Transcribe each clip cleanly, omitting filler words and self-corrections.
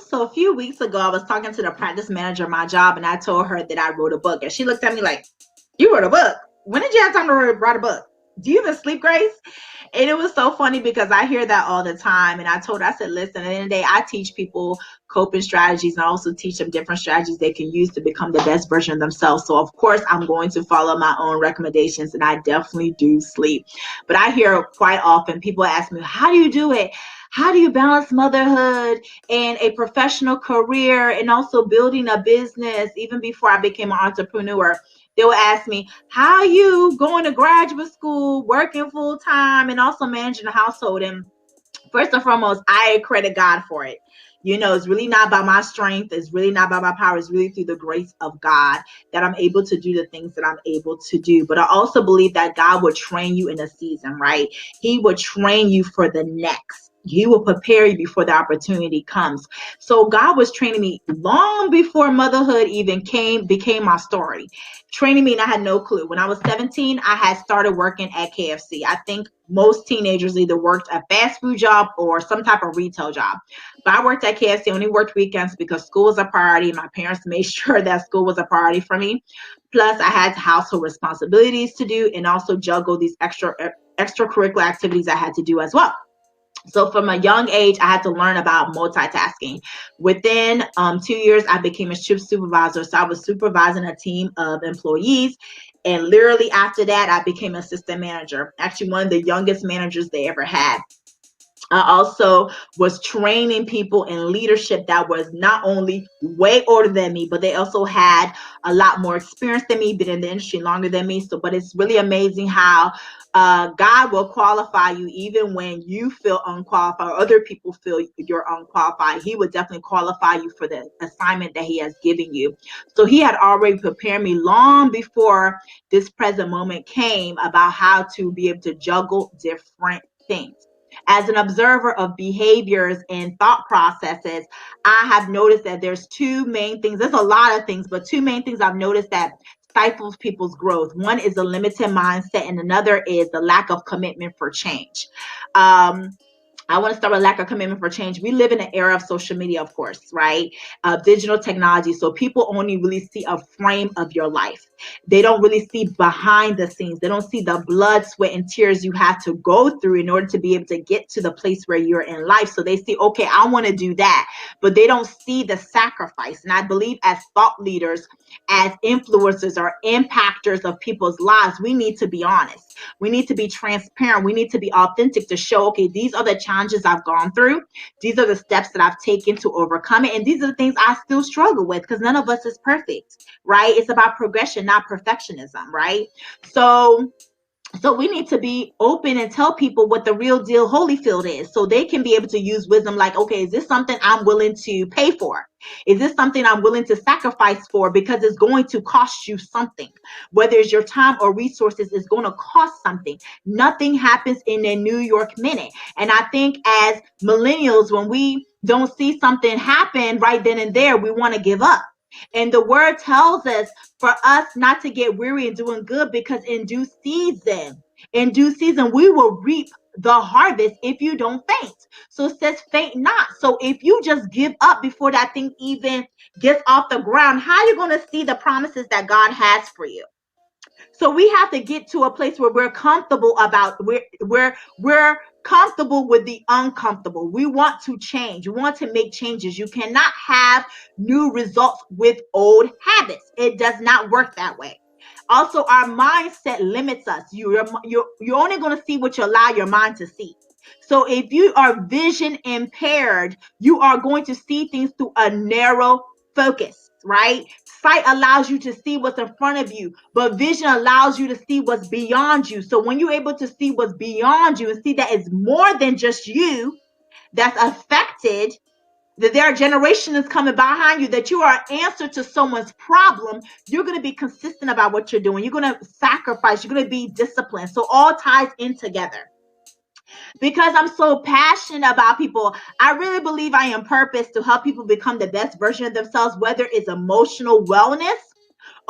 So a few weeks ago, I was talking to the practice manager of my job, and I told her that I wrote a book, and she looked at me like, "You wrote a book? When did you have time to write a book? Do you even sleep, Grace?" And it was so funny because I hear that all the time. And I told her, I said, listen, at the end of the day, I teach people coping strategies, and I also teach them different strategies they can use to become the best version of themselves. So, of course, I'm going to follow my own recommendations, and I definitely do sleep. But I hear quite often people ask me, how do you do it? How do you balance motherhood and a professional career and also building a business? Even before I became an entrepreneur, they will ask me, how you going to graduate school, working full time, and also managing a household? And first and foremost, I credit God for it. It's really not by my strength. It's really not by my power. It's really through the grace of God that I'm able to do the things that I'm able to do. But I also believe that God will train you in a season, right? He will train you for the next. He will prepare you before the opportunity comes. So God was training me long before motherhood even became my story. Training me, and I had no clue. When I was 17, I had started working at KFC. I think most teenagers either worked a fast food job or some type of retail job. But I worked at KFC, only worked weekends because school was a priority. My parents made sure that school was a priority for me. Plus, I had household responsibilities to do and also juggle these extracurricular activities I had to do as well. So from a young age, I had to learn about multitasking. Within 2 years, I became a shift supervisor. So I was supervising a team of employees. And literally after that, I became assistant manager, actually one of the youngest managers they ever had. I also was training people in leadership that was not only way older than me, but they also had a lot more experience than me, been in the industry longer than me. So, but it's really amazing how God will qualify you even when you feel unqualified or other people feel you're unqualified. He would definitely qualify you for the assignment that He has given you. So He had already prepared me long before this present moment came about how to be able to juggle different things. As an observer of behaviors and thought processes, I have noticed that there's two main things. There's a lot of things, but two main things I've noticed that stifles people's growth. One is a limited mindset, and another is the lack of commitment for change. Um, I want to start with lack of commitment for change. We live in an era of social media, of course, right? Digital technology. So people only really see a frame of your life. They don't really see behind the scenes. They don't see the blood, sweat, and tears you have to go through in order to be able to get to the place where you're in life. So they see, okay, I want to do that, but they don't see the sacrifice. And I believe as thought leaders, as influencers or impactors of people's lives, we need to be honest. We need to be transparent. We need to be authentic to show, okay, these are the challenges I've gone through. These are the steps that I've taken to overcome it. And these are the things I still struggle with because none of us is perfect, right? It's about progression, not perfectionism, right? So we need to be open and tell people what the real deal Holyfield is so they can be able to use wisdom like, okay, is this something I'm willing to pay for? Is this something I'm willing to sacrifice for? Because it's going to cost you something. Whether it's your time or resources, it's going to cost something. Nothing happens in a New York minute. And I think as millennials, when we don't see something happen right then and there, we want to give up. And the word tells us for us not to get weary in doing good because in due season, we will reap the harvest if you don't faint. So it says faint not. So if you just give up before that thing even gets off the ground, how are you going to see the promises that God has for you? So we have to get to a place where we're comfortable about we're comfortable with the uncomfortable. We want to change. We want to make changes. You cannot have new results with old habits. It does not work that way. Also, our mindset limits us. You're only going to see what you allow your mind to see. So if you are vision impaired, you are going to see things through a narrow focus, right? Sight allows you to see what's in front of you, but vision allows you to see what's beyond you. So when you're able to see what's beyond you and see that it's more than just you that's affected, that there are generations coming behind you, that you are an answer to someone's problem, you're going to be consistent about what you're doing. You're going to sacrifice. You're going to be disciplined. So all ties in together. Because I'm so passionate about people, I really believe I am purpose to help people become the best version of themselves, whether it's emotional wellness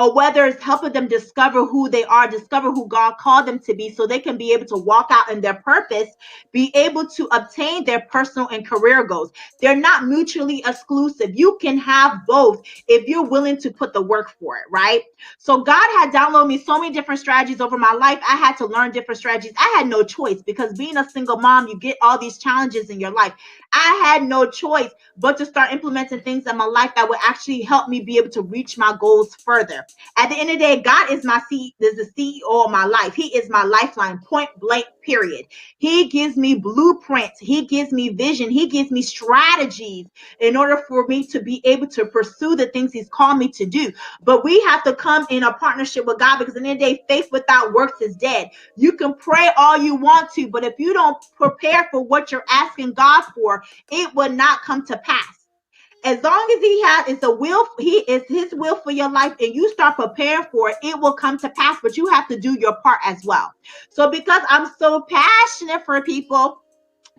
or whether it's helping them discover who they are, discover who God called them to be, so they can be able to walk out in their purpose, be able to obtain their personal and career goals. They're not mutually exclusive. You can have both if you're willing to put the work for it, right? So God had downloaded me so many different strategies over my life. I had to learn different strategies. I had no choice, because being a single mom, you get all these challenges in your life. I had no choice but to start implementing things in my life that would actually help me be able to reach my goals further. At the end of the day, God is the CEO of my life. He is my lifeline, point blank, period. He gives me blueprints. He gives me vision. He gives me strategies in order for me to be able to pursue the things he's called me to do. But we have to come in a partnership with God, because at the end of the day, faith without works is dead. You can pray all you want to, but if you don't prepare for what you're asking God for, it will not come to pass. As long as he has is the will, he is his will for your life, and you start preparing for it, it will come to pass. But you have to do your part as well. So because I'm so passionate for people,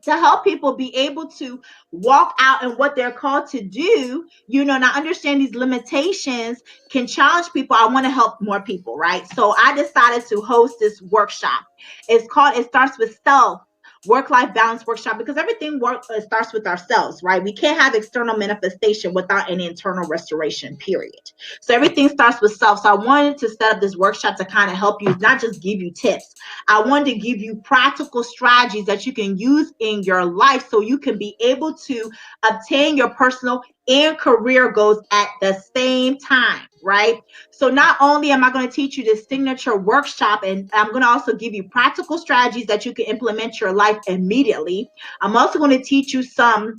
to help people be able to walk out in what they're called to do, and I understand these limitations can challenge people. I want to help more people, right? So I decided to host this workshop. It's called It Starts With Self Work-Life Balance Workshop, because everything starts with ourselves, right? We can't have external manifestation without any internal restoration, period. So everything starts with self. So I wanted to set up this workshop to kind of help you, not just give you tips. I wanted to give you practical strategies that you can use in your life, so you can be able to obtain your personal and career goals at the same time, right? So not only am I going to teach you this signature workshop, and I'm going to also give you practical strategies that you can implement your life immediately. I'm also going to teach you some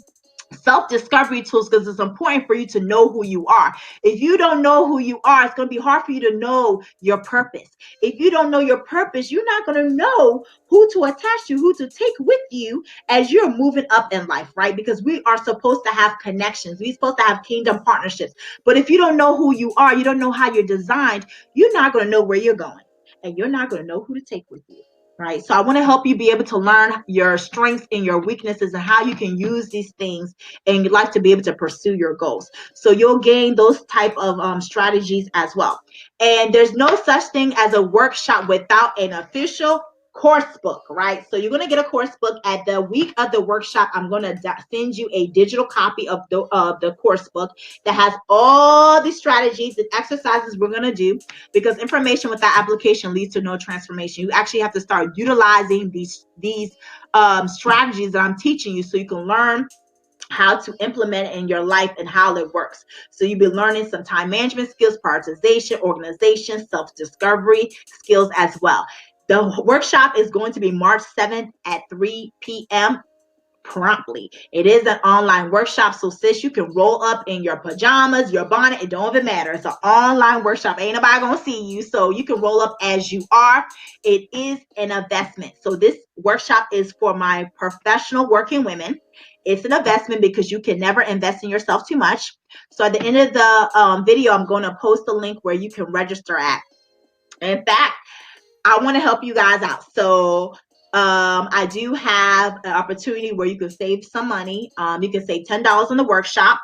self-discovery tools, because it's important for you to know who you are. If you don't know who you are, it's going to be hard for you to know your purpose. If you don't know your purpose, you're not going to know who to attach to, who to take with you as you're moving up in life, right? Because we are supposed to have connections. We're supposed to have kingdom partnerships. But if you don't know who you are, you don't know how you're designed, you're not going to know where you're going, and you're not going to know who to take with you. Right. So I want to help you be able to learn your strengths and your weaknesses, and how you can use these things in your life to be able to pursue your goals. So you'll gain those type of strategies as well. And there's no such thing as a workshop without an official course book, right? So you're going to get a course book. At the week of the workshop, I'm going to send you a digital copy of the course book that has all the strategies and exercises we're going to do, because information without application leads to no transformation. You actually have to start utilizing these strategies that I'm teaching you, so you can learn how to implement it in your life and how it works. So you'll be learning some time management skills, prioritization, organization, self-discovery skills as well. The workshop is going to be March 7th at 3 p.m. promptly. It is an online workshop, so sis, you can roll up in your pajamas, your bonnet, it don't even matter. It's an online workshop. Ain't nobody gonna see you, so you can roll up as you are. It is an investment. So this workshop is for my professional working women. It's an investment because you can never invest in yourself too much. So at the end of the video, I'm going to post a link where you can register at. In fact, I want to help you guys out. So I do have an opportunity where you can save some money. You can save $10 on the workshop,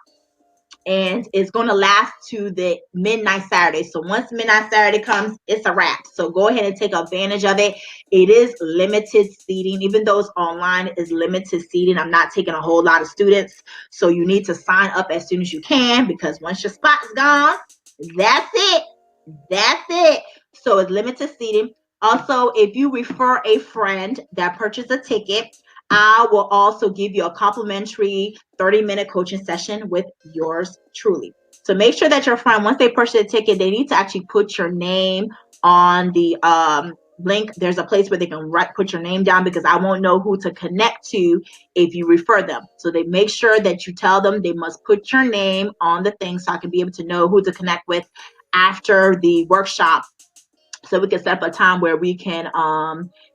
and it's going to last to the midnight Saturday. So once midnight Saturday comes, it's a wrap. So go ahead and take advantage of it. It is limited seating. Even though it's online, it's limited seating. I'm not taking a whole lot of students. So you need to sign up as soon as you can, because once your spot's gone, that's it. That's it. So it's limited seating. Also, if you refer a friend that purchased a ticket, I will also give you a complimentary 30-minute coaching session with yours truly. So make sure that your friend, once they purchase a ticket, they need to actually put your name on the link. There's a place where they can put your name down, because I won't know who to connect to if you refer them. So they make sure that you tell them they must put your name on the thing, so I can be able to know who to connect with after the workshop, so we can set up a time where we can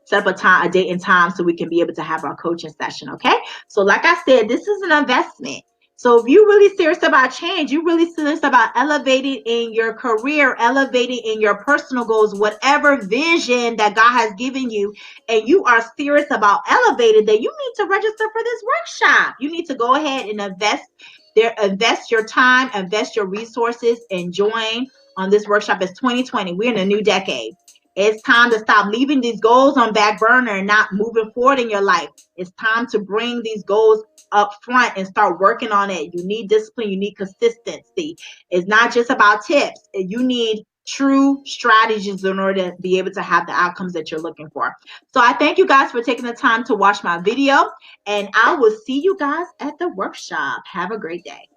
set up a date and time, so we can be able to have our coaching session. Okay, so like I said, this is an investment. So if you're really serious about change, you're really serious about elevating in your career, elevating in your personal goals, whatever vision that God has given you, and you are serious about elevating, then you need to register for this workshop. You need to go ahead and invest your time, invest your resources, and join on this workshop is 2020. We're in a new decade. It's time to stop leaving these goals on back burner and not moving forward in your life. It's time to bring these goals up front and start working on it. You need discipline. You need consistency. It's not just about tips. You need true strategies in order to be able to have the outcomes that you're looking for. So I thank you guys for taking the time to watch my video, and I will see you guys at the workshop. Have a great day.